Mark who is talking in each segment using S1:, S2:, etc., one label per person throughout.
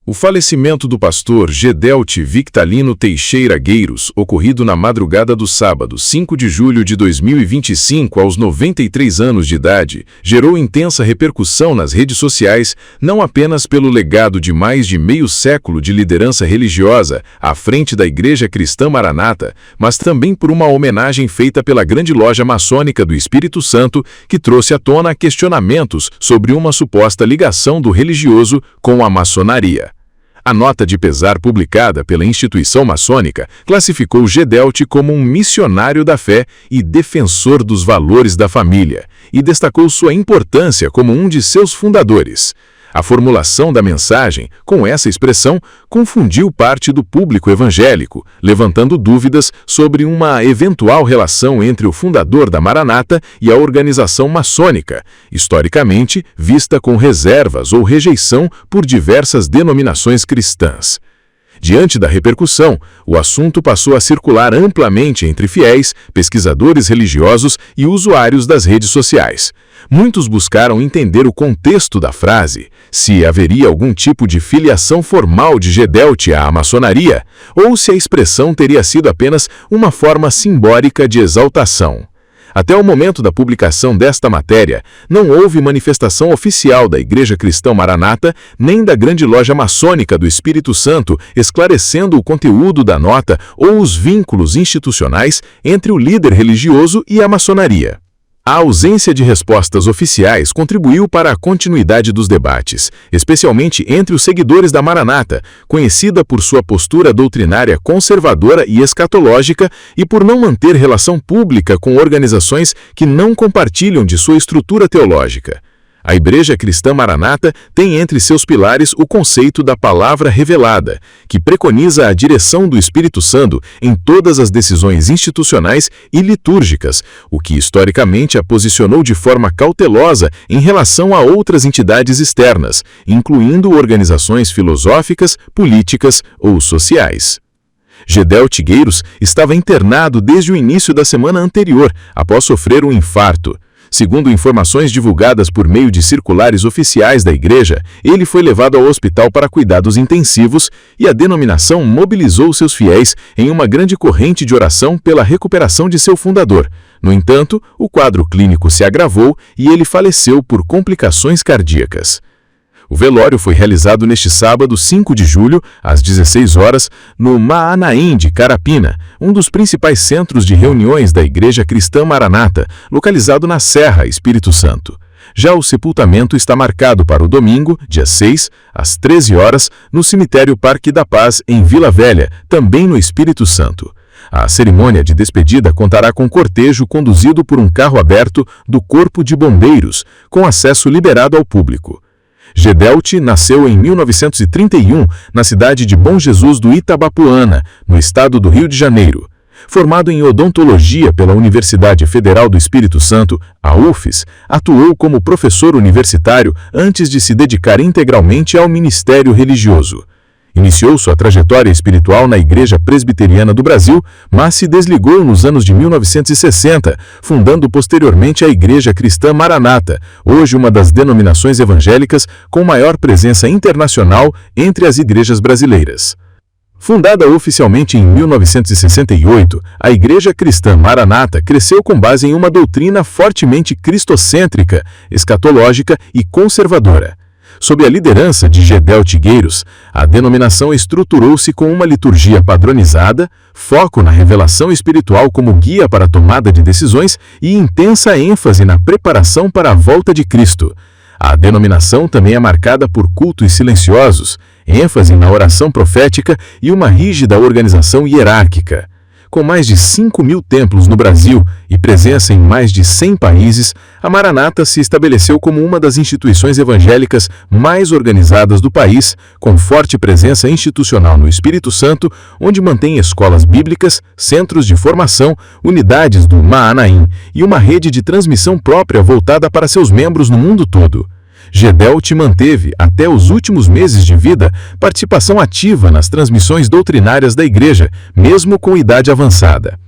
S1: O falecimento do pastor Gedelt Victalino Teixeira Gueiros, ocorrido na madrugada do sábado, 5 de julho de 2025, aos 93 anos de idade, gerou intensa repercussão nas redes sociais, não apenas pelo legado de mais de meio século de liderança religiosa à frente da Igreja Cristã Maranata, mas também por uma homenagem feita pela Grande Loja Maçônica do Espírito Santo, que trouxe à tona questionamentos sobre uma suposta ligação do religioso com a maçonaria. A nota de pesar publicada pela instituição maçônica classificou Gedelt como um missionário da fé e defensor dos valores da família, e destacou sua importância como um de seus fundadores. A formulação da mensagem, com essa expressão, confundiu parte do público evangélico, levantando dúvidas sobre uma eventual relação entre o fundador da Maranata e a organização maçônica, historicamente vista com reservas ou rejeição por diversas denominações cristãs. Diante da repercussão, o assunto passou a circular amplamente entre fiéis, pesquisadores religiosos e usuários das redes sociais. Muitos buscaram entender o contexto da frase, se haveria algum tipo de filiação formal de Gedelt à maçonaria, ou se a expressão teria sido apenas uma forma simbólica de exaltação. Até o momento da publicação desta matéria, não houve manifestação oficial da Igreja Cristã Maranata nem da Grande Loja Maçônica do Espírito Santo esclarecendo o conteúdo da nota ou os vínculos institucionais entre o líder religioso e a maçonaria. A ausência de respostas oficiais contribuiu para a continuidade dos debates, especialmente entre os seguidores da Maranata, conhecida por sua postura doutrinária conservadora e escatológica e por não manter relação pública com organizações que não compartilham de sua estrutura teológica. A Igreja Cristã Maranata tem entre seus pilares o conceito da palavra revelada, que preconiza a direção do Espírito Santo em todas as decisões institucionais e litúrgicas, o que historicamente a posicionou de forma cautelosa em relação a outras entidades externas, incluindo organizações filosóficas, políticas ou sociais. Gedelt Gueiros estava internado desde o início da semana anterior, após sofrer um infarto. Segundo informações divulgadas por meio de circulares oficiais da Igreja, ele foi levado ao hospital para cuidados intensivos e a denominação mobilizou seus fiéis em uma grande corrente de oração pela recuperação de seu fundador. No entanto, o quadro clínico se agravou e ele faleceu por complicações cardíacas. O velório foi realizado neste sábado, 5 de julho, às 16 horas, no Maanaim de Carapina, um dos principais centros de reuniões da Igreja Cristã Maranata, localizado na Serra, Espírito Santo. Já o sepultamento está marcado para o domingo, dia 6, às 13 horas, no cemitério Parque da Paz, em Vila Velha, também no Espírito Santo. A cerimônia de despedida contará com cortejo conduzido por um carro aberto do Corpo de Bombeiros, com acesso liberado ao público. Gedelt nasceu em 1931 na cidade de Bom Jesus do Itabapoana, no estado do Rio de Janeiro. Formado em odontologia pela Universidade Federal do Espírito Santo, a UFES, atuou como professor universitário antes de se dedicar integralmente ao ministério religioso. Iniciou sua trajetória espiritual na Igreja Presbiteriana do Brasil, mas se desligou nos anos de 1960, fundando posteriormente a Igreja Cristã Maranata, hoje uma das denominações evangélicas com maior presença internacional entre as igrejas brasileiras. Fundada oficialmente em 1968, a Igreja Cristã Maranata cresceu com base em uma doutrina fortemente cristocêntrica, escatológica e conservadora. Sob a liderança de Gedelt Gueiros, a denominação estruturou-se com uma liturgia padronizada, foco na revelação espiritual como guia para a tomada de decisões e intensa ênfase na preparação para a volta de Cristo. A denominação também é marcada por cultos silenciosos, ênfase na oração profética e uma rígida organização hierárquica. Com mais de 5.000 templos no Brasil e presença em mais de 100 países, a Maranata se estabeleceu como uma das instituições evangélicas mais organizadas do país, com forte presença institucional no Espírito Santo, onde mantém escolas bíblicas, centros de formação, unidades do Maanaim e uma rede de transmissão própria voltada para seus membros no mundo todo. Gedelt manteve, até os últimos meses de vida, participação ativa nas transmissões doutrinárias da Igreja, mesmo com idade avançada.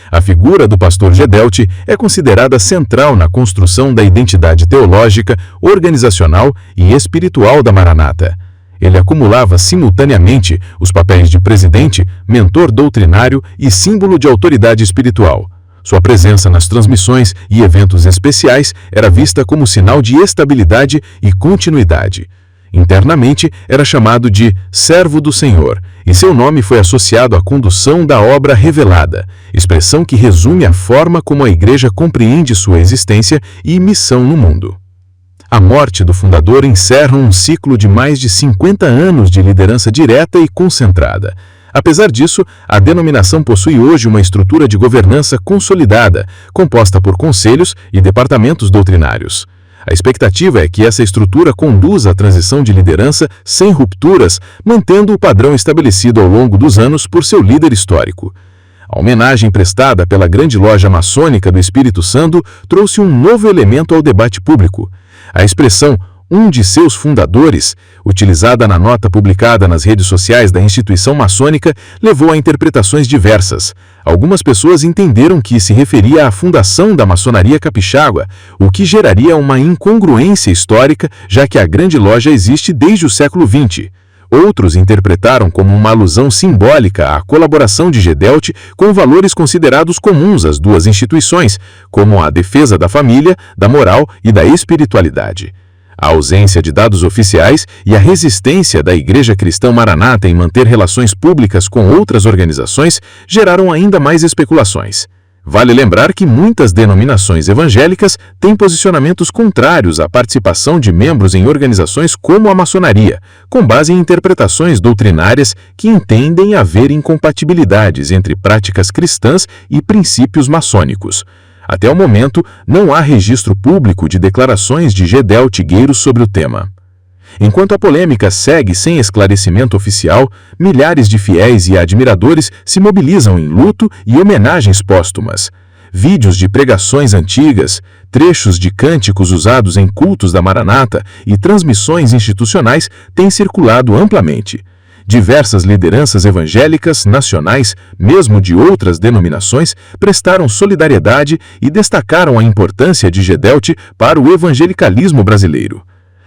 S1: A figura do pastor Gedelt é considerada central na construção da identidade teológica, organizacional e espiritual da Maranata. Ele acumulava simultaneamente os papéis de presidente, mentor doutrinário e símbolo de autoridade espiritual. Sua presença nas transmissões e eventos especiais era vista como sinal de estabilidade e continuidade. Internamente, era chamado de Servo do Senhor, e seu nome foi associado à condução da obra revelada, expressão que resume a forma como a Igreja compreende sua existência e missão no mundo. A morte do fundador encerra um ciclo de mais de 50 anos de liderança direta e concentrada. Apesar disso, a denominação possui hoje uma estrutura de governança consolidada, composta por conselhos e departamentos doutrinários. A expectativa é que essa estrutura conduza a transição de liderança sem rupturas, mantendo o padrão estabelecido ao longo dos anos por seu líder histórico. A homenagem prestada pela Grande Loja Maçônica do Espírito Santo trouxe um novo elemento ao debate público. A expressão "um de seus fundadores", utilizada na nota publicada nas redes sociais da instituição maçônica, levou a interpretações diversas. Algumas pessoas entenderam que se referia à fundação da maçonaria capixaba, o que geraria uma incongruência histórica, já que a Grande Loja existe desde o século XX. Outros interpretaram como uma alusão simbólica à colaboração de Gedelt com valores considerados comuns às duas instituições, como a defesa da família, da moral e da espiritualidade. A ausência de dados oficiais e a resistência da Igreja Cristã Maranata em manter relações públicas com outras organizações geraram ainda mais especulações. Vale lembrar que muitas denominações evangélicas têm posicionamentos contrários à participação de membros em organizações como a maçonaria, com base em interpretações doutrinárias que entendem haver incompatibilidades entre práticas cristãs e princípios maçônicos. Até o momento, não há registro público de declarações de Gedelt Gueiros sobre o tema. Enquanto a polêmica segue sem esclarecimento oficial, milhares de fiéis e admiradores se mobilizam em luto e homenagens póstumas. Vídeos de pregações antigas, trechos de cânticos usados em cultos da Maranata e transmissões institucionais têm circulado amplamente. Diversas lideranças evangélicas, nacionais, mesmo de outras denominações, prestaram solidariedade e destacaram a importância de Gedelt para o evangelicalismo brasileiro.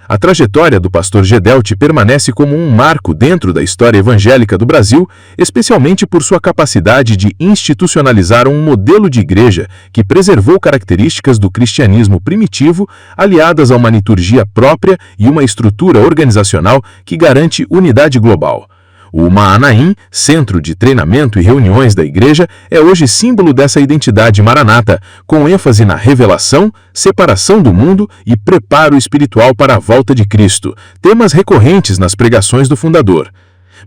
S1: A trajetória do pastor Gedelt permanece como um marco dentro da história evangélica do Brasil, especialmente por sua capacidade de institucionalizar um modelo de igreja que preservou características do cristianismo primitivo, aliadas a uma liturgia própria e uma estrutura organizacional que garante unidade global. O Mahanaim, centro de treinamento e reuniões da igreja, é hoje símbolo dessa identidade maranata, com ênfase na revelação, separação do mundo e preparo espiritual para a volta de Cristo, temas recorrentes nas pregações do fundador.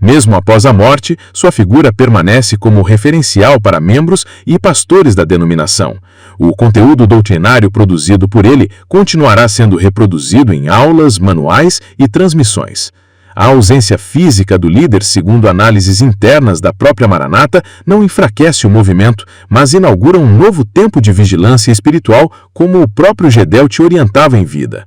S1: Mesmo após a morte, sua figura permanece como referencial para membros e pastores da denominação. O conteúdo doutrinário produzido por ele continuará sendo reproduzido em aulas, manuais e transmissões. A ausência física do líder, segundo análises internas da própria Maranata, não enfraquece o movimento, mas inaugura um novo tempo de vigilância espiritual, como o próprio Gedelt orientava em vida.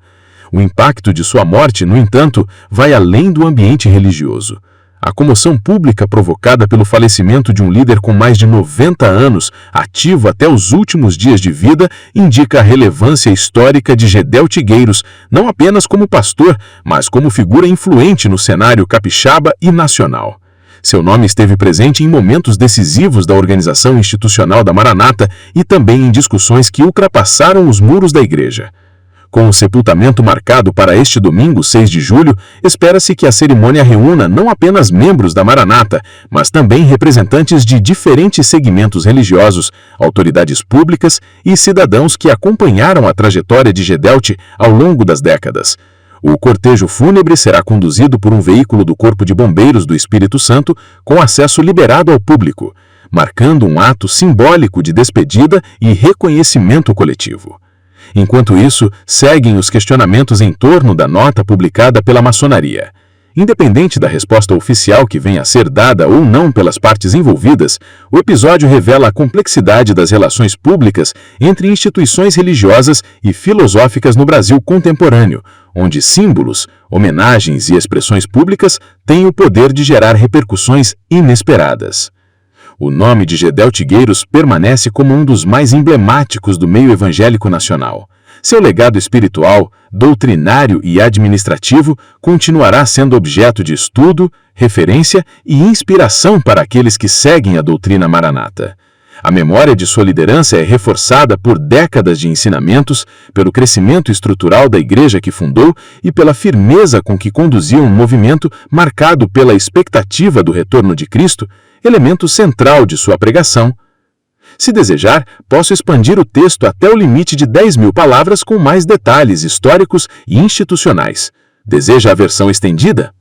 S1: O impacto de sua morte, no entanto, vai além do ambiente religioso. A comoção pública provocada pelo falecimento de um líder com mais de 90 anos, ativo até os últimos dias de vida, indica a relevância histórica de Gedelt Gueiros, não apenas como pastor, mas como figura influente no cenário capixaba e nacional. Seu nome esteve presente em momentos decisivos da organização institucional da Maranata e também em discussões que ultrapassaram os muros da igreja. Com o sepultamento marcado para este domingo, 6 de julho, espera-se que a cerimônia reúna não apenas membros da Maranata, mas também representantes de diferentes segmentos religiosos, autoridades públicas e cidadãos que acompanharam a trajetória de Gedelt ao longo das décadas. O cortejo fúnebre será conduzido por um veículo do Corpo de Bombeiros do Espírito Santo com acesso liberado ao público, marcando um ato simbólico de despedida e reconhecimento coletivo. Enquanto isso, seguem os questionamentos em torno da nota publicada pela maçonaria. Independente da resposta oficial que venha a ser dada ou não pelas partes envolvidas, o episódio revela a complexidade das relações públicas entre instituições religiosas e filosóficas no Brasil contemporâneo, onde símbolos, homenagens e expressões públicas têm o poder de gerar repercussões inesperadas. O nome de Gedelt Gueiros permanece como um dos mais emblemáticos do meio evangélico nacional.
S2: Seu legado espiritual, doutrinário e administrativo continuará sendo objeto de estudo, referência e inspiração para aqueles que seguem a doutrina Maranata. A memória de sua liderança é reforçada por décadas de ensinamentos, pelo crescimento estrutural da igreja que fundou e pela firmeza com que conduziu um movimento marcado pela expectativa do retorno de Cristo, elemento central de sua pregação. Se desejar, posso expandir o texto até o limite de 10.000 palavras com mais detalhes históricos e institucionais. Deseja a versão estendida?